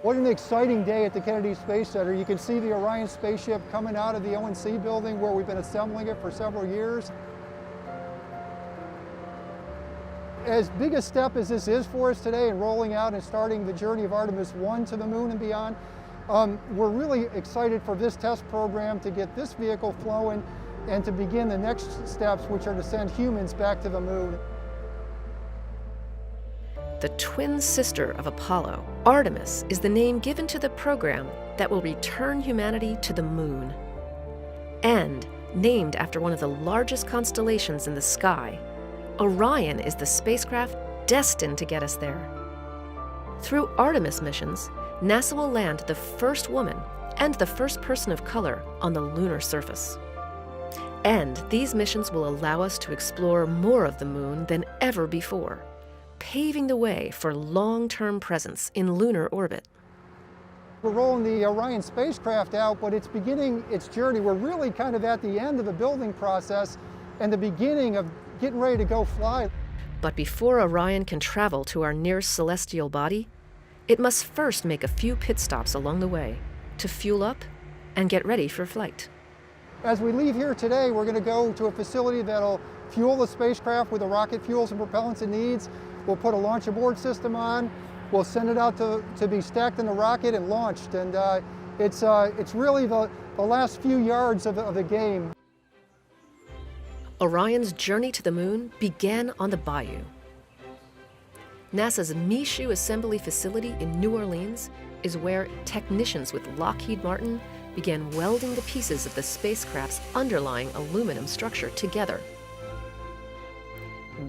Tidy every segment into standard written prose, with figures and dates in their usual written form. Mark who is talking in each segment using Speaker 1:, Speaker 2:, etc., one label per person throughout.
Speaker 1: What an exciting day at the Kennedy Space Center. You can see the Orion spaceship coming out of the ONC building where we've been assembling it for several years. As big a step as this is for us today in rolling out and starting the journey of Artemis 1 to the moon and beyond, we're really excited for this test program to get this vehicle flowing and to begin the next steps, which are to send humans back to the moon.
Speaker 2: The twin sister of Apollo, Artemis is the name given to the program that will return humanity to the moon. And named after one of the largest constellations in the sky, Orion is the spacecraft destined to get us there. Through Artemis missions, NASA will land the first woman and the first person of color on the lunar surface. And these missions will allow us to explore more of the moon than ever before, paving the way for long-term presence in lunar orbit.
Speaker 1: We're rolling the Orion spacecraft out, but it's beginning its journey. We're really kind of at the end of the building process and the beginning of getting ready to go fly.
Speaker 2: But before Orion can travel to our nearest celestial body, it must first make a few pit stops along the way to fuel up and get ready for flight.
Speaker 1: As we leave here today, we're going to go to a facility that'll fuel the spacecraft with the rocket fuels and propellants it needs. We'll put a launch abort system on. We'll send it out to be stacked in the rocket and launched. And it's really the last few yards of the game.
Speaker 2: Orion's journey to the moon began on the bayou. NASA's Michoud Assembly Facility in New Orleans is where technicians with Lockheed Martin began welding the pieces of the spacecraft's underlying aluminum structure together.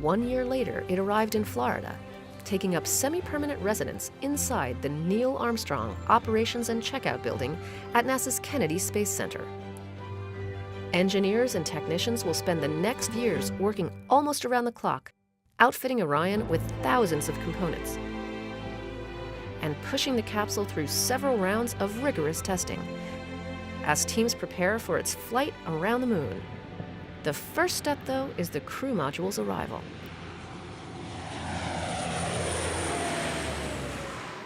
Speaker 2: 1 year later, it arrived in Florida, taking up semi-permanent residence inside the Neil Armstrong Operations and Checkout Building at NASA's Kennedy Space Center. Engineers and technicians will spend the next years working almost around the clock, outfitting Orion with thousands of components and pushing the capsule through several rounds of rigorous testing as teams prepare for its flight around the moon. The first step, though, is the crew module's arrival.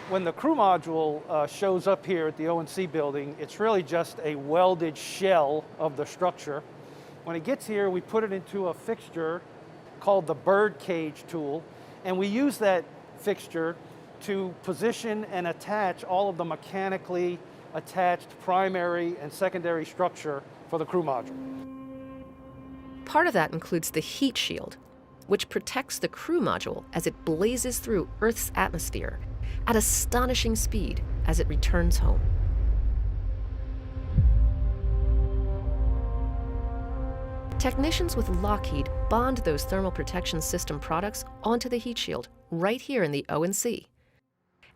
Speaker 3: When the crew module shows up here at the ONC building, it's really just a welded shell of the structure. When it gets here, we put it into a fixture called the bird cage tool, and we use that fixture to position and attach all of the mechanically attached primary and secondary structure for the crew module.
Speaker 2: Part of that includes the heat shield, which protects the crew module as it blazes through Earth's atmosphere at astonishing speed as it returns home. Technicians with Lockheed bond those thermal protection system products onto the heat shield right here in the ONC.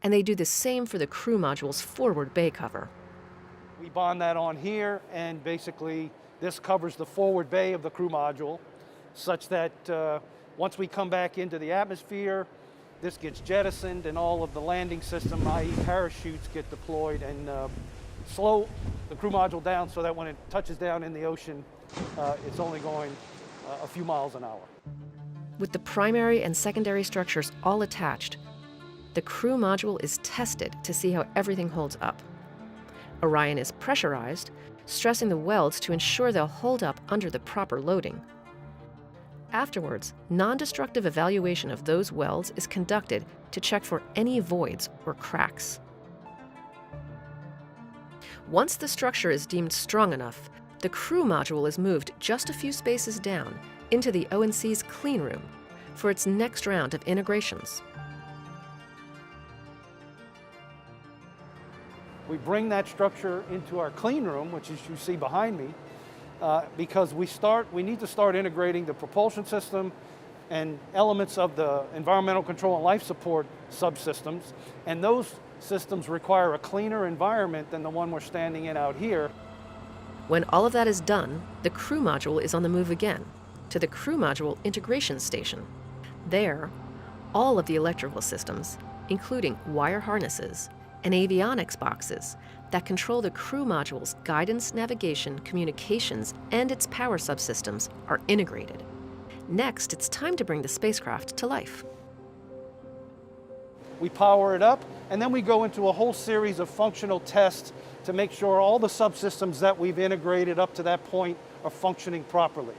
Speaker 2: And they do the same for the crew module's forward bay cover.
Speaker 3: We bond that on here, and basically this covers the forward bay of the crew module such that once we come back into the atmosphere, this gets jettisoned and all of the landing system, i.e. parachutes, get deployed and slow the crew module down so that when it touches down in the ocean, it's only going a few miles an hour.
Speaker 2: With the primary and secondary structures all attached, the crew module is tested to see how everything holds up. Orion is pressurized, stressing the welds to ensure they'll hold up under the proper loading. Afterwards, non-destructive evaluation of those welds is conducted to check for any voids or cracks. Once the structure is deemed strong enough, the crew module is moved just a few spaces down into the ONC's clean room for its next round of integrations.
Speaker 3: We bring that structure into our clean room, which is you see behind me, because we need to start integrating the propulsion system and elements of the environmental control and life support subsystems, and those systems require a cleaner environment than the one we're standing in out here.
Speaker 2: When all of that is done, the crew module is on the move again to the crew module integration station. There, all of the electrical systems, including wire harnesses and avionics boxes that control the crew module's guidance, navigation, communications, and its power subsystems, are integrated. Next, it's time to bring the spacecraft to life.
Speaker 3: We power it up, and then we go into a whole series of functional tests to make sure all the subsystems that we've integrated up to that point are functioning properly.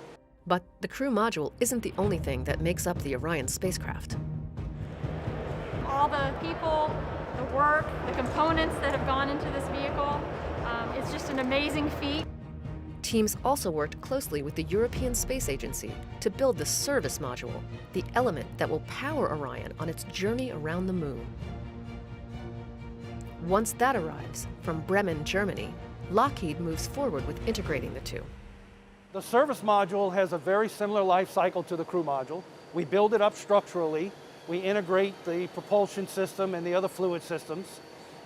Speaker 2: But the crew module isn't the only thing that makes up the Orion spacecraft.
Speaker 4: All the people, the work, the components that have gone into this vehicle, it's just an amazing feat.
Speaker 2: Teams also worked closely with the European Space Agency to build the service module, the element that will power Orion on its journey around the moon. Once that arrives, from Bremen, Germany, Lockheed moves forward with integrating the two.
Speaker 3: The service module has a very similar life cycle to the crew module. We build it up structurally, we integrate the propulsion system and the other fluid systems,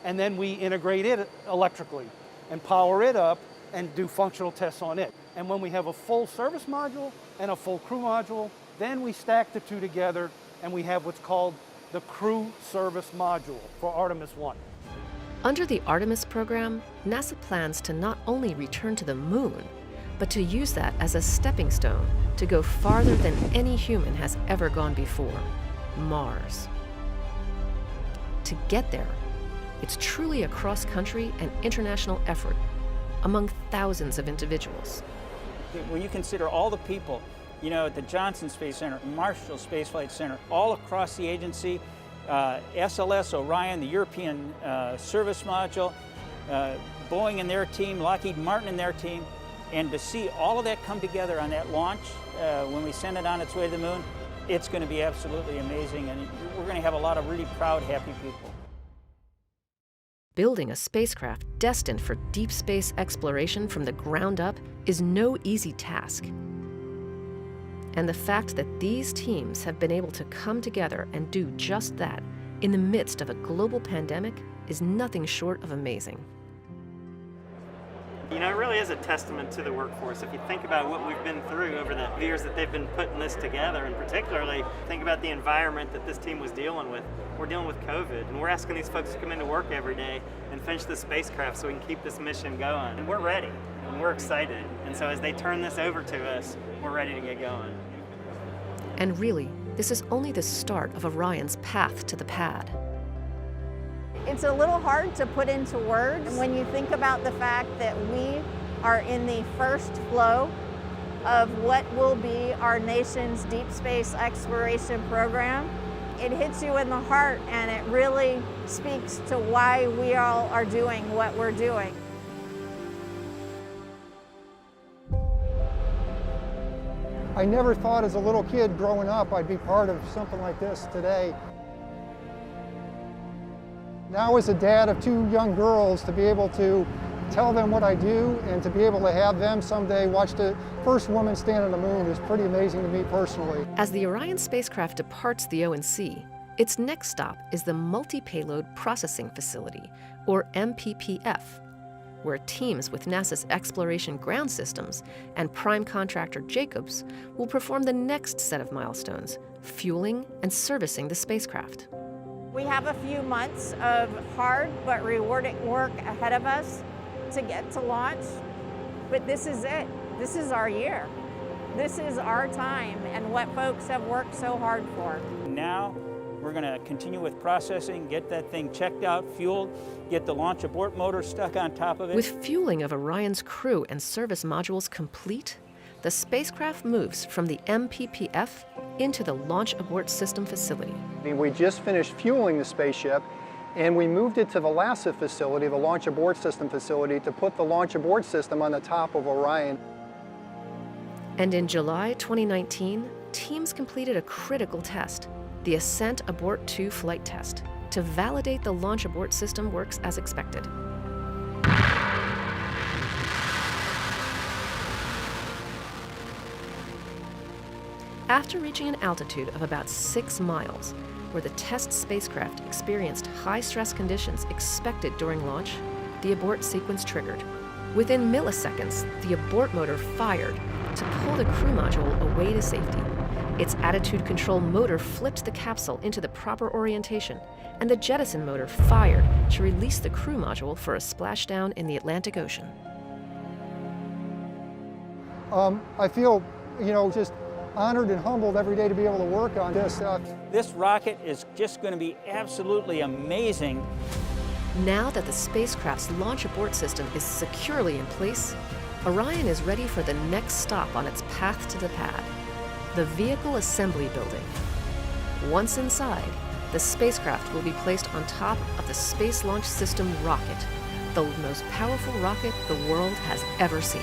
Speaker 3: and then we integrate it electrically and power it up and do functional tests on it. And when we have a full service module and a full crew module, then we stack the two together and we have what's called the crew service module for Artemis 1.
Speaker 2: Under the Artemis program, NASA plans to not only return to the moon, but to use that as a stepping stone to go farther than any human has ever gone before, Mars. To get there, it's truly a cross-country and international effort among thousands of individuals.
Speaker 5: When you consider all the people, at the Johnson Space Center, Marshall Space Flight Center, all across the agency, SLS, Orion, the European Service Module, Boeing and their team, Lockheed Martin and their team, and to see all of that come together on that launch when we send it on its way to the moon, it's going to be absolutely amazing, and we're going to have a lot of really proud, happy people.
Speaker 2: Building a spacecraft destined for deep space exploration from the ground up is no easy task. And the fact that these teams have been able to come together and do just that in the midst of a global pandemic is nothing short of amazing.
Speaker 6: It really is a testament to the workforce. If you think about what we've been through over the years that they've been putting this together, and particularly think about the environment that this team was dealing with. We're dealing with COVID, and we're asking these folks to come into work every day and finish the spacecraft so we can keep this mission going. And we're ready, and we're excited. And so as they turn this over to us, we're ready to get going.
Speaker 2: And really, this is only the start of Orion's path to the pad.
Speaker 7: It's a little hard to put into words when you think about the fact that we are in the first flow of what will be our nation's deep space exploration program. It hits you in the heart, and it really speaks to why we all are doing what we're doing.
Speaker 1: I never thought as a little kid growing up I'd be part of something like this today. Now as a dad of two young girls, to be able to tell them what I do and to be able to have them someday watch the first woman stand on the moon is pretty amazing to me personally.
Speaker 2: As the Orion spacecraft departs the ONC, its next stop is the Multi-Payload Processing Facility, or MPPF, where teams with NASA's Exploration Ground Systems and prime contractor Jacobs will perform the next set of milestones, fueling and servicing the spacecraft.
Speaker 7: We have a few months of hard but rewarding work ahead of us to get to launch, but this is it. This is our year. This is our time and what folks have worked so hard for.
Speaker 5: Now we're going to continue with processing, get that thing checked out, fueled, get the launch abort motor stuck on top of it.
Speaker 2: With fueling of Orion's crew and service modules complete, the spacecraft moves from the MPPF into the Launch Abort System facility.
Speaker 1: We just finished fueling the spaceship, and we moved it to the LASA facility, the Launch Abort System facility, to put the Launch Abort System on the top of Orion.
Speaker 2: And in July 2019, teams completed a critical test, the Ascent Abort 2 flight test, to validate the Launch Abort System works as expected. After reaching an altitude of about 6 miles, where the test spacecraft experienced high-stress conditions expected during launch, the abort sequence triggered. Within milliseconds, the abort motor fired to pull the crew module away to safety. Its attitude control motor flipped the capsule into the proper orientation, and the jettison motor fired to release the crew module for a splashdown in the Atlantic Ocean.
Speaker 1: I feel, just honored and humbled every day to be able to work on this stuff.
Speaker 5: This rocket is just going to be absolutely amazing.
Speaker 2: Now that the spacecraft's launch abort system is securely in place, Orion is ready for the next stop on its path to the pad, the Vehicle Assembly Building. Once inside, the spacecraft will be placed on top of the Space Launch System rocket, the most powerful rocket the world has ever seen.